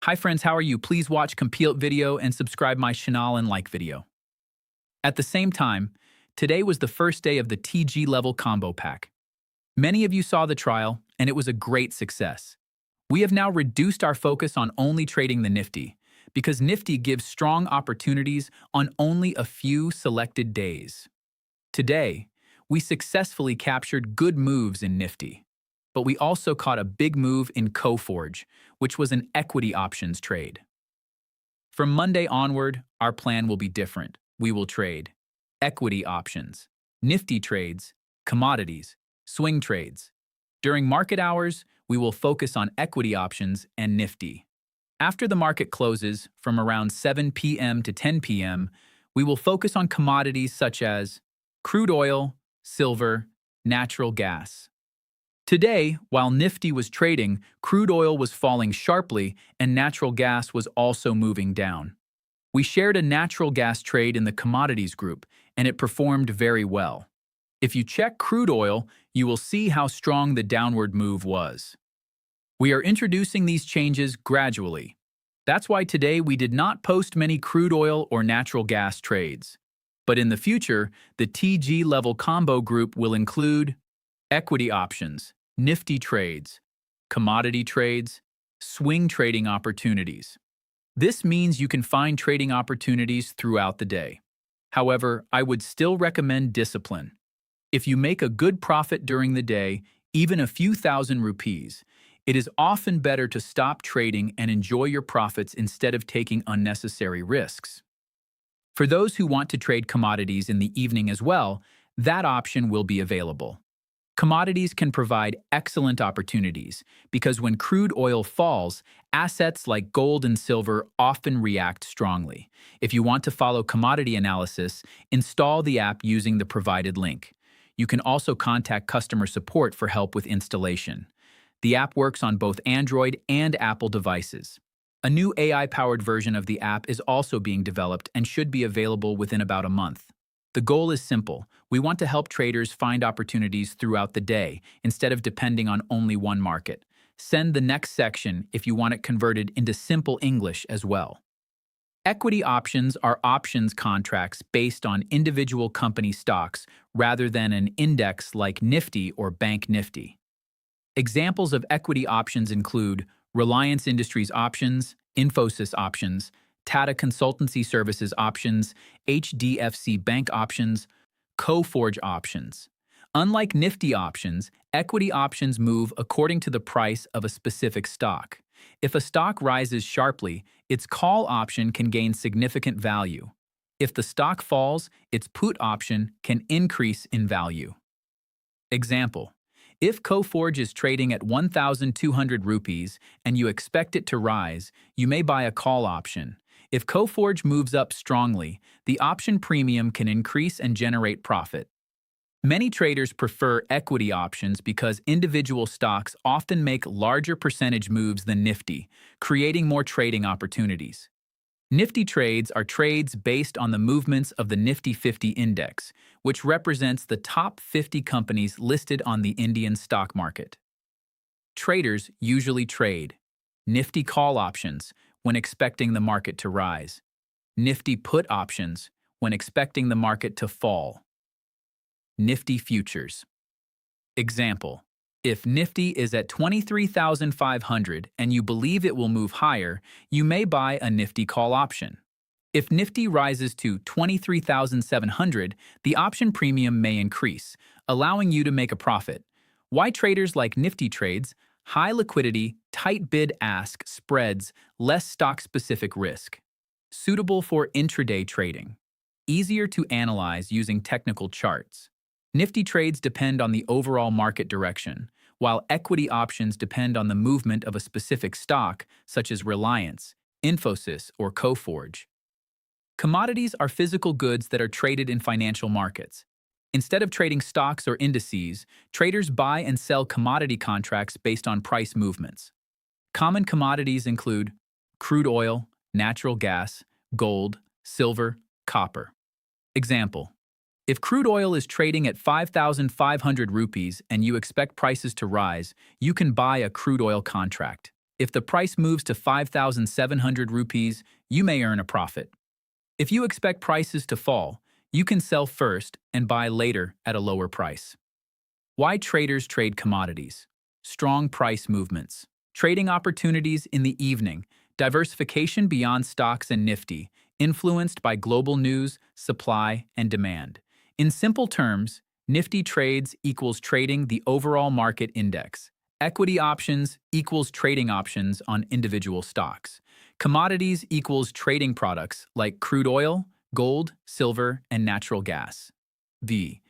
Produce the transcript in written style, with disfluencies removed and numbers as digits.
Hi friends, how are you? Please watch complete video and subscribe my channel and like video. At the same time, today was the first day of the TG level combo pack. Many of you saw the trial, and it was a great success. We have now reduced our focus on only trading the Nifty, because Nifty gives strong opportunities on only a few selected days. Today, we successfully captured good moves in Nifty, but we also caught a big move in Coforge, which was an equity options trade. From Monday onward, our plan will be different. We will trade equity options, Nifty trades, commodities, swing trades. During market hours, we will focus on equity options and Nifty. After the market closes, from around 7 p.m. to 10 p.m., we will focus on commodities such as crude oil, silver, natural gas. Today, while Nifty was trading, crude oil was falling sharply and natural gas was also moving down. We shared a natural gas trade in the commodities group, and it performed very well. If you check crude oil, you will see how strong the downward move was. We are introducing these changes gradually. That's why today we did not post many crude oil or natural gas trades. But in the future, the TG level combo group will include equity options, Nifty trades, commodity trades, swing trading opportunities. This means you can find trading opportunities throughout the day. However, I would still recommend discipline. If you make a good profit during the day, even a few thousand rupees, it is often better to stop trading and enjoy your profits instead of taking unnecessary risks. For those who want to trade commodities in the evening as well, that option will be available. Commodities can provide excellent opportunities because when crude oil falls, assets like gold and silver often react strongly. If you want to follow commodity analysis, install the app using the provided link. You can also contact customer support for help with installation. The app works on both Android and Apple devices. A new AI-powered version of the app is also being developed and should be available within about a month. The goal is simple. We want to help traders find opportunities throughout the day instead of depending on only one market. Send the next section if you want it converted into simple English as well. Equity options are options contracts based on individual company stocks rather than an index like Nifty or Bank Nifty. Examples of equity options include Reliance Industries options, Infosys options, Tata Consultancy Services options, HDFC Bank options, Coforge options. Unlike Nifty options, equity options move according to the price of a specific stock. If a stock rises sharply, its call option can gain significant value. If the stock falls, its put option can increase in value. Example: if Coforge is trading at 1,200 rupees and you expect it to rise, you may buy a call option. If Coforge moves up strongly, the option premium can increase and generate profit. Many traders prefer equity options because individual stocks often make larger percentage moves than Nifty, creating more trading opportunities. Nifty trades are trades based on the movements of the Nifty 50 index, which represents the top 50 companies listed on the Indian stock market. Traders usually trade Nifty call options when expecting the market to rise, Nifty put options when expecting the market to fall, Nifty futures. Example: if Nifty is at 23,500 and you believe it will move higher, you may buy a Nifty call option. If Nifty rises to 23,700, the option premium may increase, allowing you to make a profit. Why traders like Nifty trades? High liquidity, tight bid-ask spreads, less stock-specific risk. Suitable for intraday trading. Easier to analyze using technical charts. Nifty trades depend on the overall market direction, while equity options depend on the movement of a specific stock, such as Reliance, Infosys, or Coforge. Commodities are physical goods that are traded in financial markets. Instead of trading stocks or indices, traders buy and sell commodity contracts based on price movements. Common commodities include crude oil, natural gas, gold, silver, copper. Example: if crude oil is trading at 5,500 rupees and you expect prices to rise, you can buy a crude oil contract. If the price moves to 5,700 rupees, you may earn a profit. If you expect prices to fall, you can sell first and buy later at a lower price. Why traders trade commodities? Strong price movements. Trading opportunities in the evening. Diversification beyond stocks and Nifty, influenced by global news, supply, and demand. In simple terms, Nifty Trades equals trading the overall market index. Equity options equals trading options on individual stocks. Commodities equals trading products like crude oil, gold, silver, and natural gas. V.